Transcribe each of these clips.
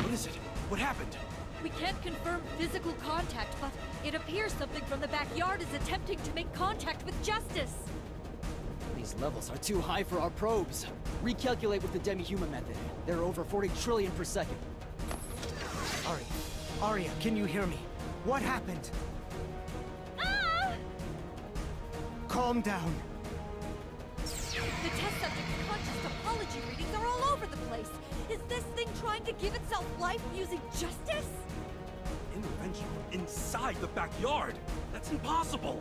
What is it? What happened? We can't confirm physical contact, but it appears something from the backyard is attempting to make contact with Justice. These levels are too high for our probes. Recalculate with the demi-human method. They're over 40 trillion per second. Arya, can you hear me? What happened? Ah! Calm down. The test subject's conscious topology readings are all over the place. Is this thing trying to give itself life using Justice? Intervention from inside the backyard? That's impossible!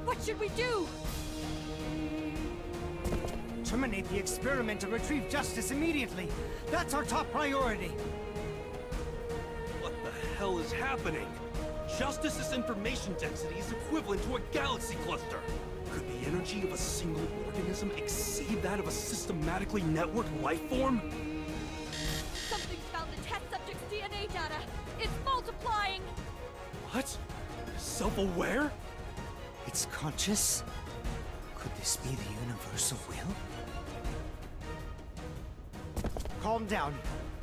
What should we do? Terminate the experiment and retrieve Justice immediately. That's our top priority. What the hell is happening? Justice's information density is equivalent to a galaxy cluster. Could the energy of a single organism exceed that of a systematically networked life form? Something's found the test subject's DNA data. It's multiplying. What? Self-aware? It's conscious? Could this be the universal will? Calm down.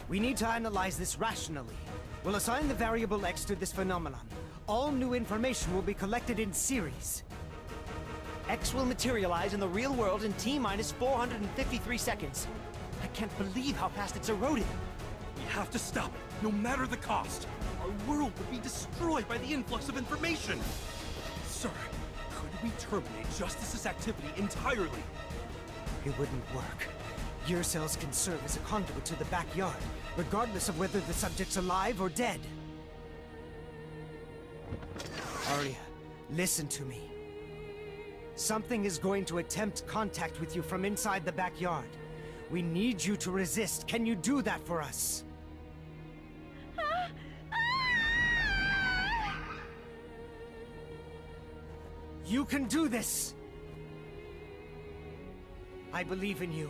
We need to analyze this rationally. We'll assign the variable X to this phenomenon. All new information will be collected in series. X will materialize in the real world in T-minus 453 seconds. I can't believe how fast it's eroding. We have to stop it, no matter the cost. Our world would be destroyed by the influx of information. Sir, could we terminate Justice's activity entirely? It wouldn't work. Gear cells can serve as a conduit to the backyard, regardless of whether the subject's alive or dead. Arya, listen to me. Something is going to attempt contact with you from inside the backyard. We need you to resist. Can you do that for us? You can do this! I believe in you.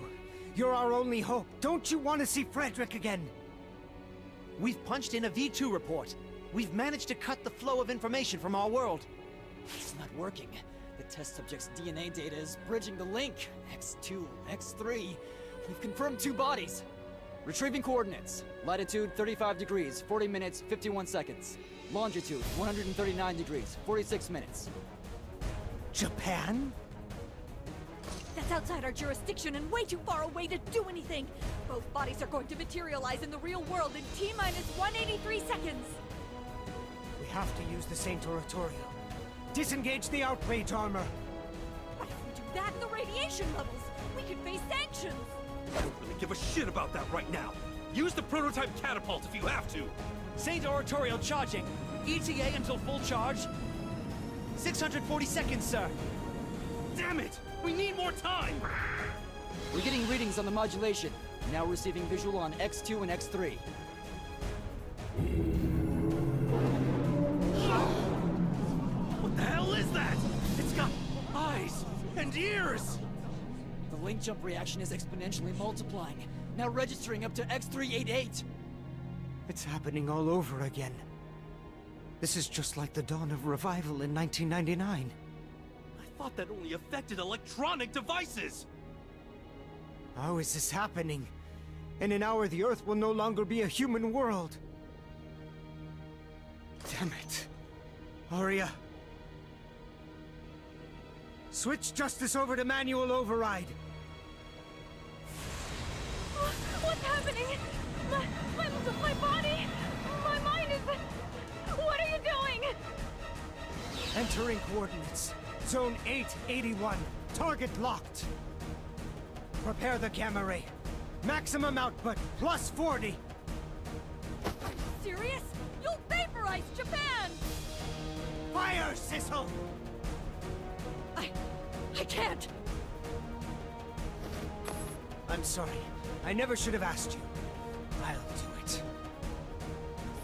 You're our only hope. Don't you want to see Frederick again? We've punched in a V2 report. We've managed to cut the flow of information from our world. It's not working. The test subject's DNA data is bridging the link. X2, X3. We've confirmed 2 bodies. Retrieving coordinates. Latitude 35 degrees, 40 minutes, 51 seconds. Longitude 139 degrees, 46 minutes. Japan? That's outside our jurisdiction and way too far away to do anything. Both bodies are going to materialize in the real world in T-minus 183 seconds. We have to use the Saint Oratorio. Disengage the outrage armor. What if we do that? The radiation levels! We could face sanctions! I don't really give a shit about that right now. Use the prototype catapult if you have to. Saint Oratorio charging. ETA until full charge. 640 seconds, sir. Damn it! We need more time! We're getting readings on the modulation. Now receiving visual on X2 and X3. What the hell is that? It's got eyes and ears! The link jump reaction is exponentially multiplying. Now registering up to X388. It's happening all over again. This is just like the dawn of revival in 1999. I thought that only affected electronic devices! How is this happening? In an hour, the Earth will no longer be a human world. Damn it. Arya. Switch Justice over to manual override. What's happening? My body! My mind is... What are you doing? Entering coordinates. Zone 881. Target locked. Prepare the gamma ray. Maximum output, plus 40. Are you serious? You'll vaporize Japan! Fire, Sissel! I can't! I'm sorry. I never should have asked you. I'll do it.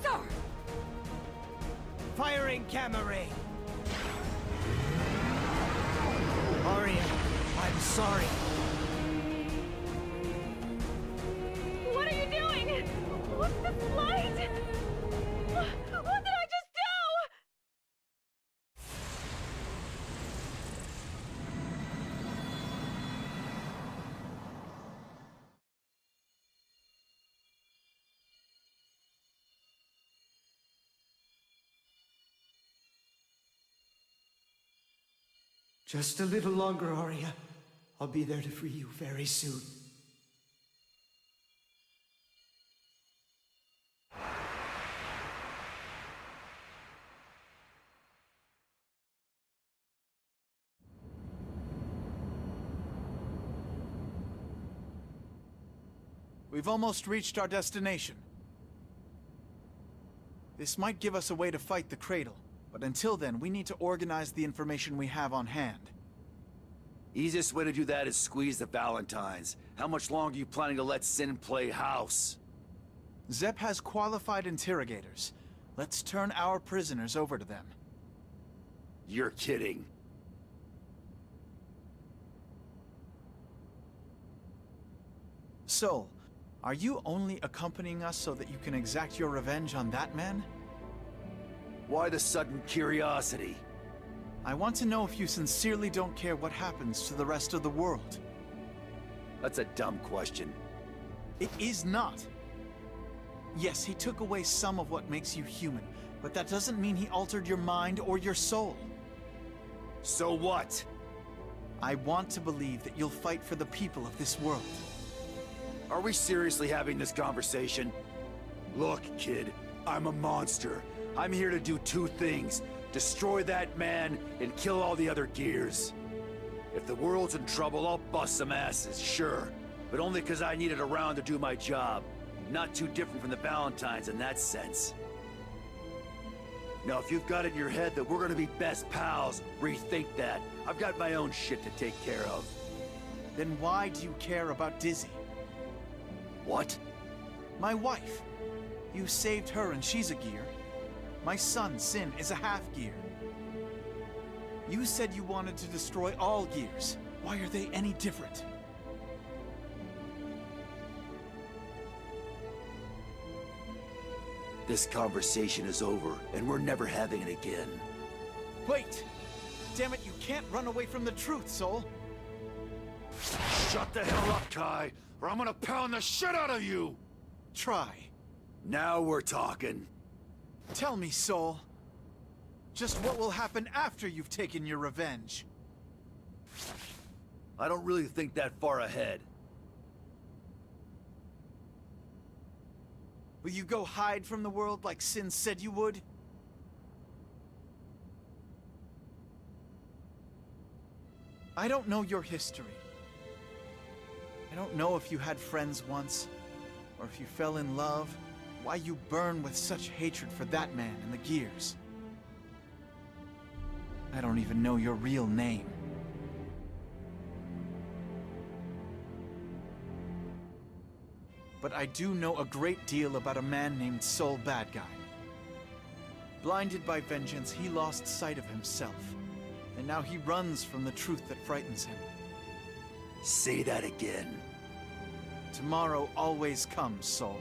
Sir! Firing gamma ray. Arya, I'm sorry. What are you doing? What's this light? What did I just do? Just a little longer, Arya. I'll be there to free you very soon. We've almost reached our destination. This might give us a way to fight the Cradle, but until then, we need to organize the information we have on hand. Easiest way to do that is squeeze the Valentines. How much longer are you planning to let Sin play house? Zep has qualified interrogators. Let's turn our prisoners over to them. You're kidding. Sol, are you only accompanying us so that you can exact your revenge on that man? Why the sudden curiosity? I want to know if you sincerely don't care what happens to the rest of the world. That's a dumb question. It is not. Yes, he took away some of what makes you human, but that doesn't mean he altered your mind or your soul. So what? I want to believe that you'll fight for the people of this world. Are we seriously having this conversation? Look, kid, I'm a monster. I'm here to do two things. Destroy that man and kill all the other gears. If the world's in trouble, I'll bust some asses, sure. But only because I need it around to do my job. Not too different from the Valentines in that sense. Now, if you've got it in your head that we're gonna be best pals, rethink that. I've got my own shit to take care of. Then why do you care about Dizzy? What? My wife. You saved her and she's a gear. My son, Sin, is a half-gear. You said you wanted to destroy all gears. Why are they any different? This conversation is over, and we're never having it again. Wait! Damn it, you can't run away from the truth, Sol. Shut the hell up, Kai, or I'm gonna pound the shit out of you! Try. Now we're talking. Tell me, Sol. Just what will happen after you've taken your revenge? I don't really think that far ahead. Will you go hide from the world like Sin said you would? I don't know your history. I don't know if you had friends once, or if you fell in love, why you burn with such hatred for that man and the gears. I don't even know your real name. But I do know a great deal about a man named Sol Badguy. Blinded by vengeance, he lost sight of himself, and now he runs from the truth that frightens him. Say that again. Tomorrow always comes, Sol.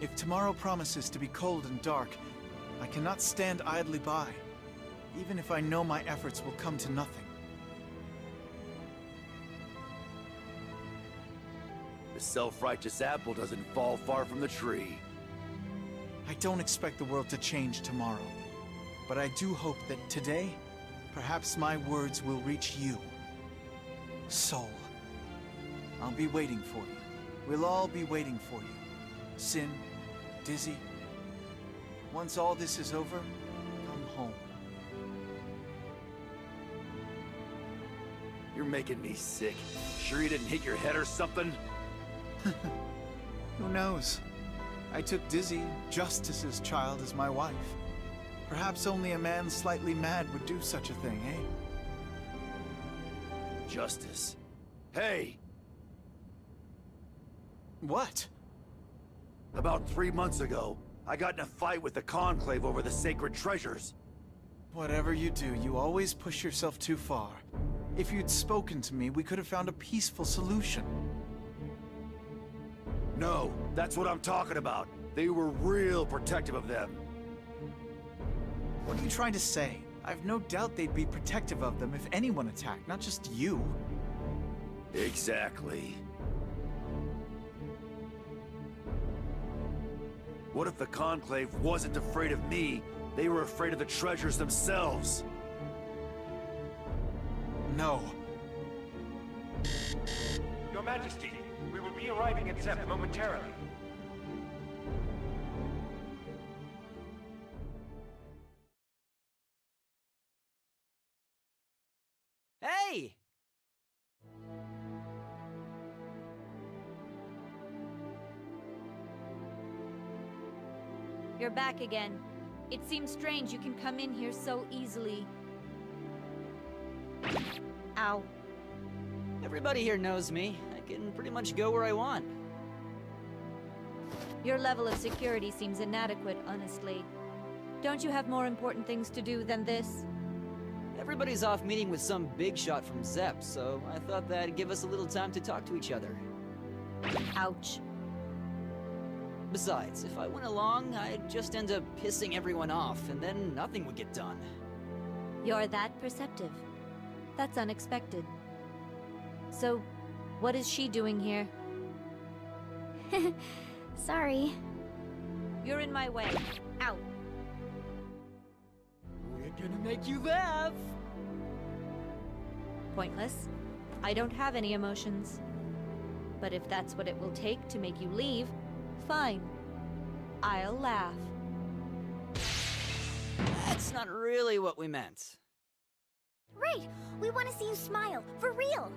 If tomorrow promises to be cold and dark, I cannot stand idly by, even if I know my efforts will come to nothing. The self-righteous apple doesn't fall far from the tree. I don't expect the world to change tomorrow, but I do hope that today, perhaps my words will reach you. Sol, I'll be waiting for you. We'll all be waiting for you. Sin, Dizzy. Once all this is over, come home. You're making me sick. Sure you didn't hit your head or something? Who knows? I took Dizzy, Justice's child, as my wife. Perhaps only a man slightly mad would do such a thing, eh? Justice. Hey! What? About 3 months ago, I got in a fight with the Conclave over the sacred treasures. Whatever you do, you always push yourself too far. If you'd spoken to me, we could have found a peaceful solution. No, that's what I'm talking about. They were real protective of them. What are you trying to say? I've no doubt they'd be protective of them if anyone attacked, not just you. Exactly. What if the Conclave wasn't afraid of me? They were afraid of the treasures themselves. No. Your Majesty, we will be arriving at Zep momentarily. Hey! You're back again. It seems strange you can come in here so easily. Ow. Everybody here knows me. I can pretty much go where I want. Your level of security seems inadequate, honestly. Don't you have more important things to do than this? Everybody's off meeting with some big shot from Zep, so I thought that'd give us a little time to talk to each other. Ouch. Besides, if I went along, I'd just end up pissing everyone off, and then nothing would get done. You're that perceptive. That's unexpected. So, what is she doing here? Sorry. You're in my way. Ow. We're gonna make you laugh! Pointless. I don't have any emotions. But if that's what it will take to make you leave, fine. I'll laugh. That's not really what we meant. Right! We want to see you smile, for real!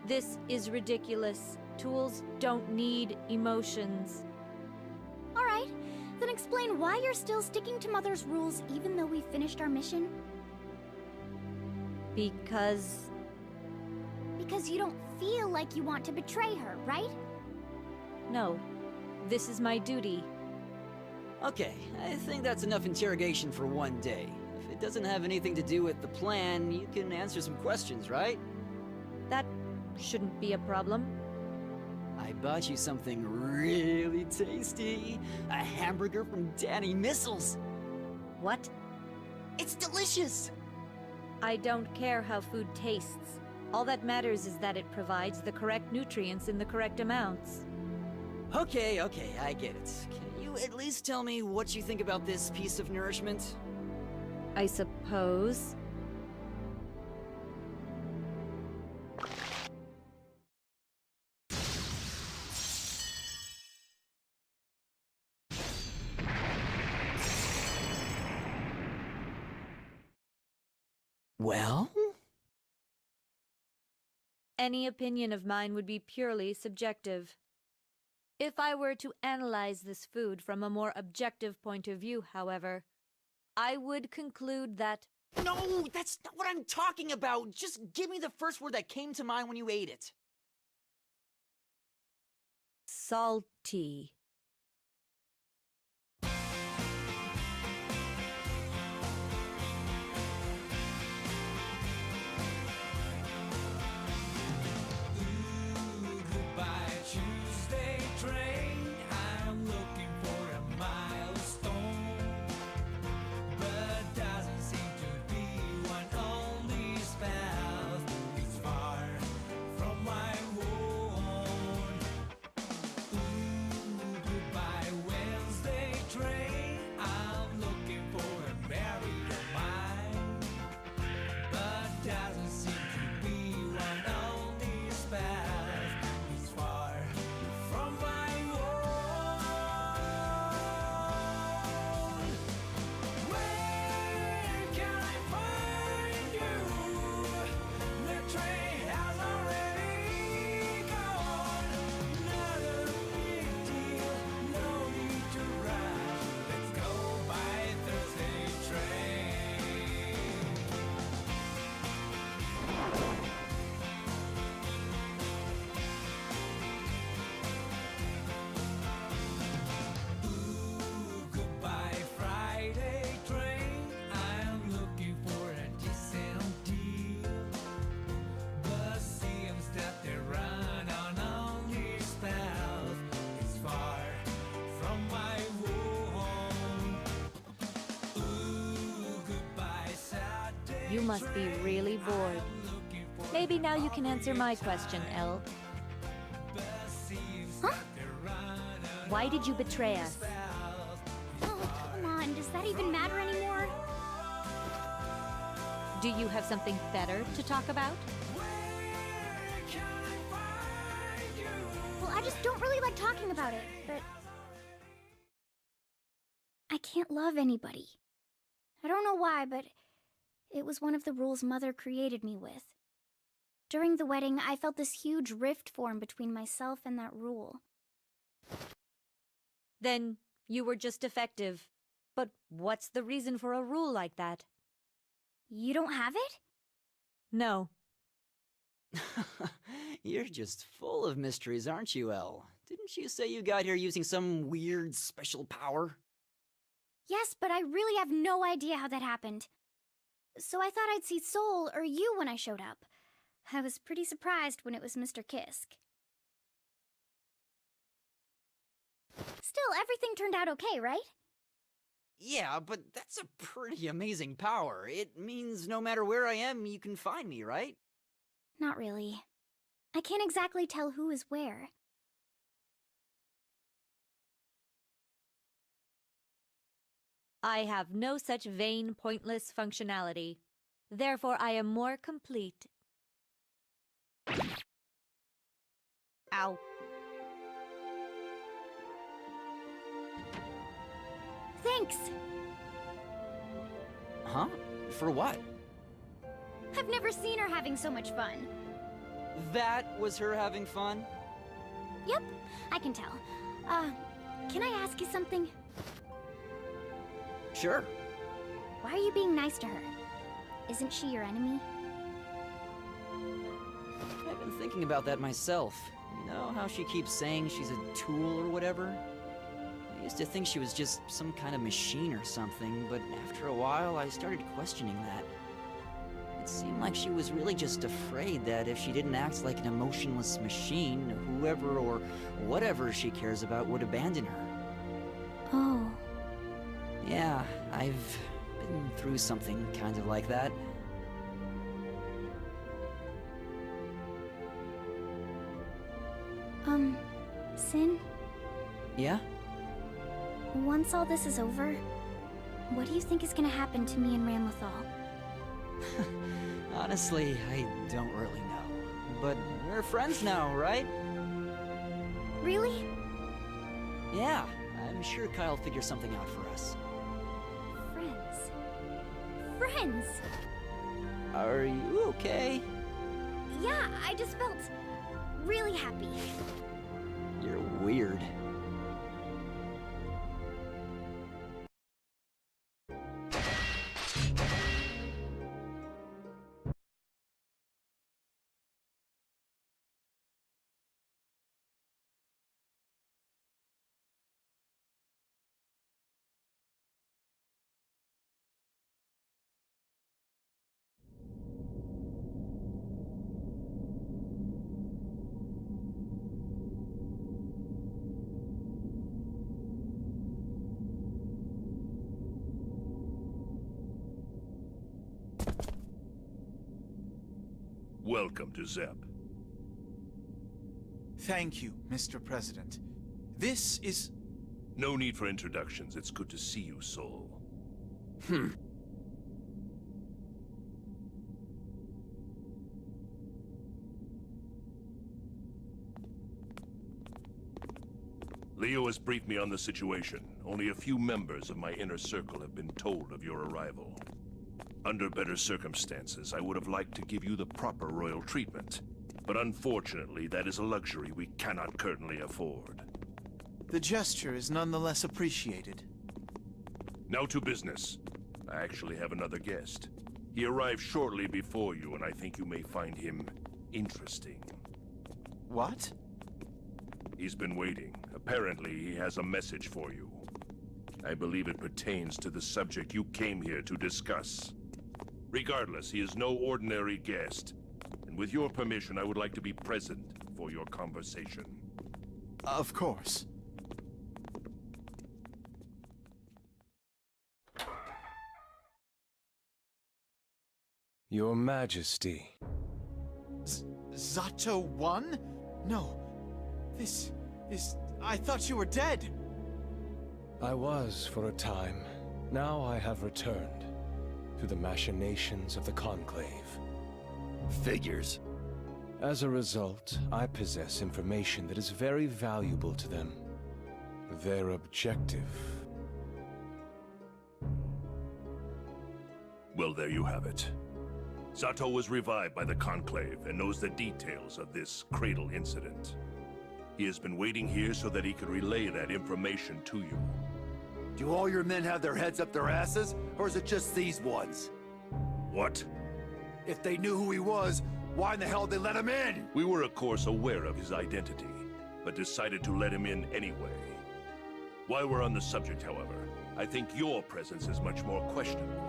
This is ridiculous. Tools don't need emotions. Alright, then explain why you're still sticking to Mother's rules even though we finished our mission. Because Because you don't feel like you want to betray her, right? no. This is my duty. Okay, I think that's enough interrogation for one day. If it doesn't have anything to do with the plan, you can answer some questions, right? That shouldn't be a problem. I bought you something really tasty. A hamburger from Danny Missiles. What? It's delicious! I don't care how food tastes. All that matters is that it provides the correct nutrients in the correct amounts. Okay, I get it. Can you at least tell me what you think about this piece of nourishment? I suppose. Well? Any opinion of mine would be purely subjective. If I were to analyze this food from a more objective point of view, however, I would conclude that No, that's not what I'm talking about! Just give me the first word that came to mind when you ate it. salty. You must be really bored. Maybe now you can answer my question, Elle. Huh? Why did you betray us? Come on, does that even matter anymore? Do you have something better to talk about? Well, I just don't really like talking about it, but... I can't love anybody. I don't know why, but it was one of the rules Mother created me with. During the wedding, I felt this huge rift form between myself and that rule. Then you were just defective. But what's the reason for a rule like that? You don't have it? No. You're just full of mysteries, aren't you, Elle? Didn't you say you got here using some weird special power? Yes, but I really have no idea how that happened. So I thought I'd see Soul or you when I showed up. I was pretty surprised when it was Mr. Kisk. Still, everything turned out okay, right? Yeah, but that's a pretty amazing power. It means no matter where I am, you can find me, right? Not really. I can't exactly tell who is where. I have no such vain, pointless functionality. Therefore, I am more complete. Ow. Thanks! Huh? For what? I've never seen her having so much fun. That was her having fun? Yep, I can tell. Can I ask you something? Sure. Why are you being nice to her? Isn't she your enemy? I've been thinking about that myself. You know how she keeps saying she's a tool or whatever? I used to think she was just some kind of machine or something, but after a while I started questioning that. It seemed like she was really just afraid that if she didn't act like an emotionless machine, whoever or whatever she cares about would abandon her. Oh. Yeah, I've been through something kind of like that. Sin? Yeah? Once all this is over, what do you think is gonna happen to me and Ramlethal? Honestly, I don't really know. But we're friends now, right? Really? Yeah, I'm sure Kyle'll figure something out for us. Friends. Friends! Are you okay? Yeah, I just felt really happy. You're weird. Welcome to ZEP. Thank you, Mr. President. This is... No need for introductions. It's good to see you, Soul. Leo has briefed me on the situation. Only a few members of my inner circle have been told of your arrival. Under better circumstances, I would have liked to give you the proper royal treatment. But unfortunately, that is a luxury we cannot currently afford. The gesture is nonetheless appreciated. Now to business. I actually have another guest. He arrived shortly before you, and I think you may find him interesting. What? He's been waiting. Apparently, he has a message for you. I believe it pertains to the subject you came here to discuss. Regardless, he is no ordinary guest. And with your permission, I would like to be present for your conversation. Of course. Your Majesty. Zato 1? No. This is... I thought you were dead. I was for a time. Now I have returned to the machinations of the Conclave. Figures. As a result, I possess information that is very valuable to them. Their objective. Well, there you have it. Sato was revived by the Conclave and knows the details of this cradle incident. He has been waiting here so that he could relay that information to you. Do all your men have their heads up their asses, or is it just these ones? What? If they knew who he was, why in the hell did they let him in? We were, of course, aware of his identity, but decided to let him in anyway. While we're on the subject, however, I think your presence is much more questionable.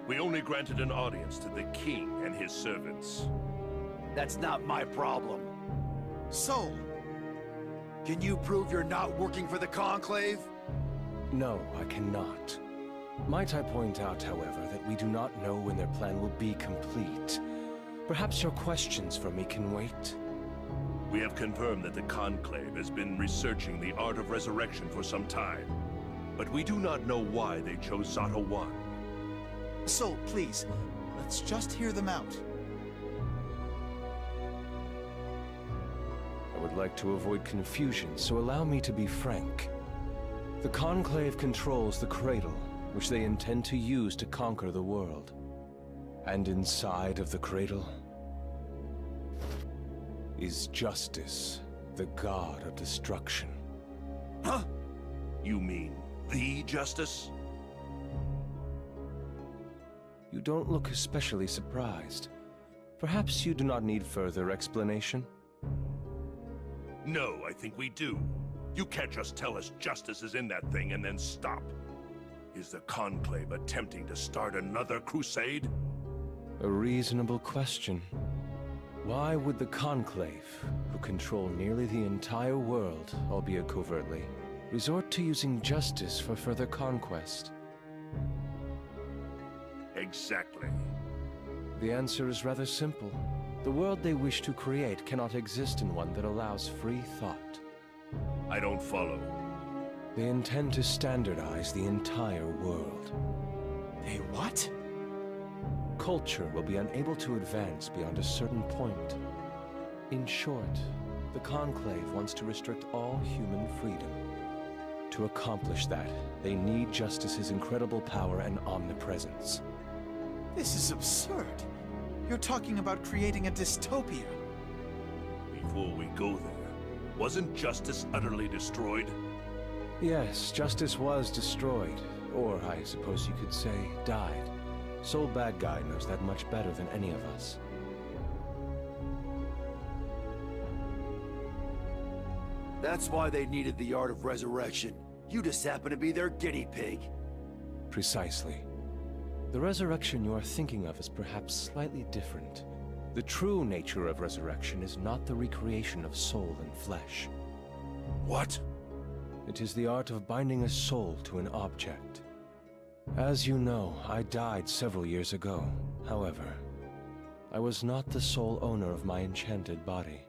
We only granted an audience to the king and his servants. That's not my problem. Soul, can you prove you're not working for the Conclave? No, I cannot. Might I point out, however, that we do not know when their plan will be complete. Perhaps your questions for me can wait? We have confirmed that the Conclave has been researching the art of resurrection for some time, but we do not know why they chose Sato 1. Soul, please, let's just hear them out. I would like to avoid confusion, so allow me to be frank. The Conclave controls the cradle, which they intend to use to conquer the world. And inside of the cradle is Justice, the god of destruction. Huh? You mean the Justice? You don't look especially surprised. Perhaps you do not need further explanation? No, I think we do. You can't just tell us Justice is in that thing and then stop. Is the Conclave attempting to start another crusade? A reasonable question. Why would the Conclave, who control nearly the entire world, albeit covertly, resort to using justice for further conquest? Exactly. The answer is rather simple. The world they wish to create cannot exist in one that allows free thought. I don't follow. They intend to standardize the entire world. They what? Culture will be unable to advance beyond a certain point. In short, the Conclave wants to restrict all human freedom. To accomplish that, they need Justice's incredible power and omnipresence. This is absurd. You're talking about creating a dystopia. Before we go there, wasn't Justice utterly destroyed? Yes, Justice was destroyed. Or, I suppose you could say, died. Soul Bad Guy knows that much better than any of us. That's why they needed the art of resurrection. You just happen to be their guinea pig. Precisely. The resurrection you are thinking of is perhaps slightly different. The true nature of resurrection is not the recreation of soul and flesh. What? It is the art of binding a soul to an object. As you know, I died several years ago. However, I was not the sole owner of my enchanted body.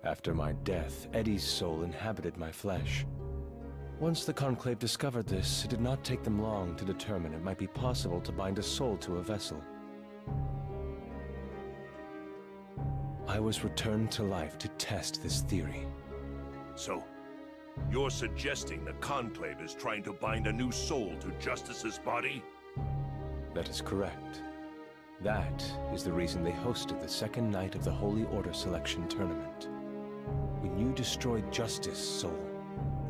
After my death, Eddie's soul inhabited my flesh. Once the Conclave discovered this, it did not take them long to determine it might be possible to bind a soul to a vessel. I was returned to life to test this theory. So, you're suggesting the Conclave is trying to bind a new soul to Justice's body? That is correct. That is the reason they hosted the second night of the Holy Order Selection Tournament. When you destroyed Justice, Soul,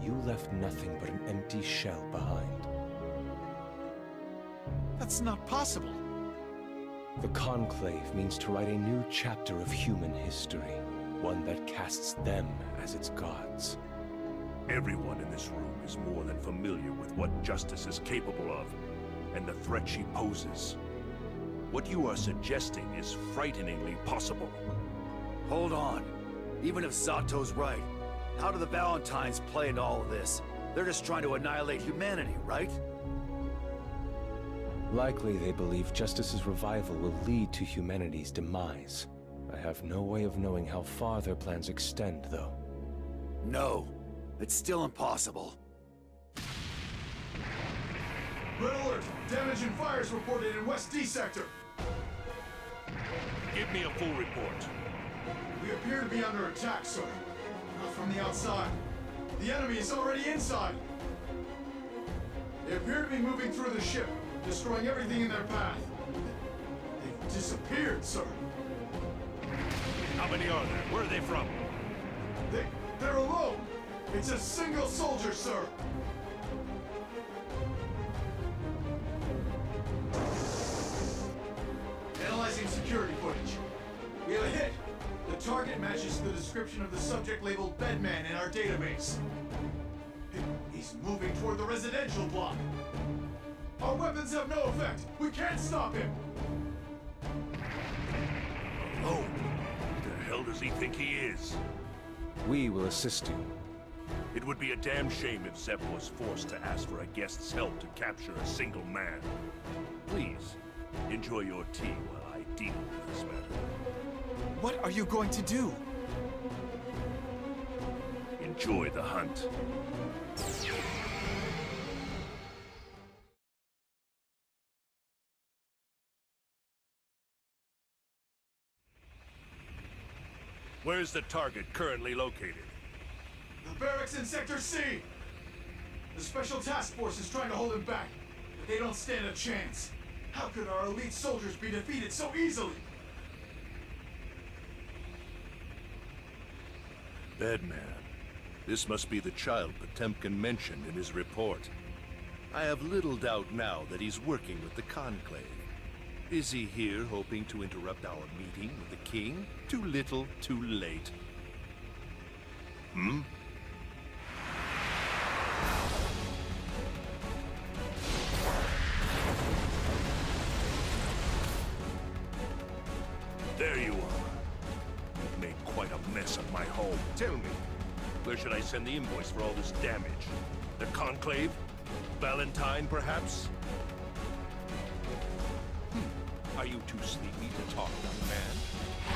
you left nothing but an empty shell behind. That's not possible. The Conclave means to write a new chapter of human history, one that casts them as its gods. Everyone in this room is more than familiar with what Justice is capable of, and the threat she poses. What you are suggesting is frighteningly possible. Hold on. Even if Sato's right, how do the Valentines play into all of this? They're just trying to annihilate humanity, right? Likely they believe Justice's revival will lead to humanity's demise. I have no way of knowing how far their plans extend, though. No, it's still impossible. Red alert! Damage and fires reported in West D sector. Give me a full report. We appear to be under attack, sir. Not from the outside. The enemy is already inside. They appear to be moving through the ship, destroying everything in their path. They've disappeared, sir. How many are there? Where are they from? They're alone. It's a single soldier, sir. Analyzing security footage. We have a hit. The target matches the description of the subject labeled Bedman in our database. He's moving toward the residential block. Our weapons have no effect. We can't stop him. Oh, who the hell does he think he is? We will assist you. It would be a damn shame if Zep was forced to ask for a guest's help to capture a single man. Please, enjoy your tea while I deal with this matter. What are you going to do? Enjoy the hunt. Where's the target currently located? The barracks in Sector C! The Special Task Force is trying to hold him back, but they don't stand a chance. How could our elite soldiers be defeated so easily? Bedman. This must be the child Potemkin mentioned in his report. I have little doubt now that he's working with the Conclave. Is he here hoping to interrupt our meeting with the king? Too little, too late. Hmm? There you are. You've made quite a mess of my home. Tell me, where should I send the invoice for all this damage? The Conclave? Valentine, perhaps? Are you too sleepy to talk, young man?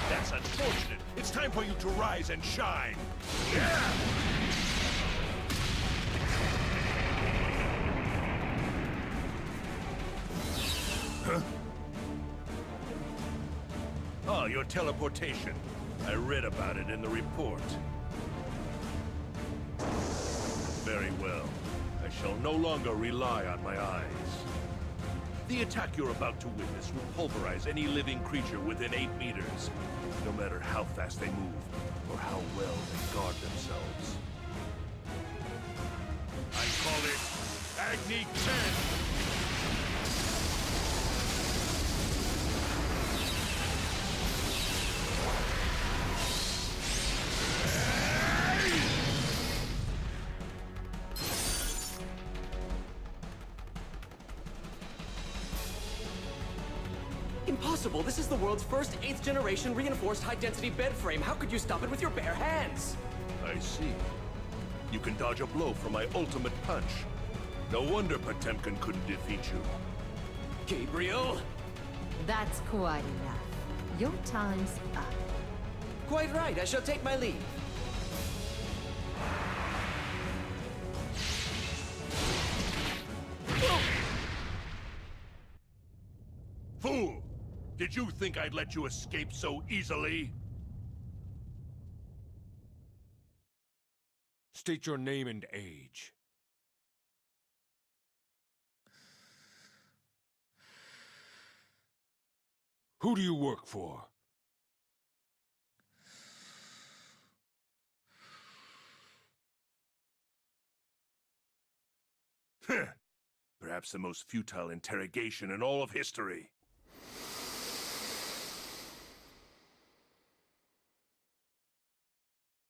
That's unfortunate. It's time for you to rise and shine. Yeah! Huh? Oh, your teleportation. I read about it in the report. Very well. I shall no longer rely on my eyes. The attack you're about to witness will pulverize any living creature within 8 meters, no matter how fast they move or how well they guard themselves. I call it Agni 10! Impossible! This is the world's first 8th generation reinforced high-density bed frame. How could you stop it with your bare hands? I see. You can dodge a blow from my ultimate punch. No wonder Potemkin couldn't defeat you. Gabriel? That's quite enough. Your time's up. Quite right. I shall take my leave. Fool! Did you think I'd let you escape so easily? State your name and age. Who do you work for? Perhaps the most futile interrogation in all of history.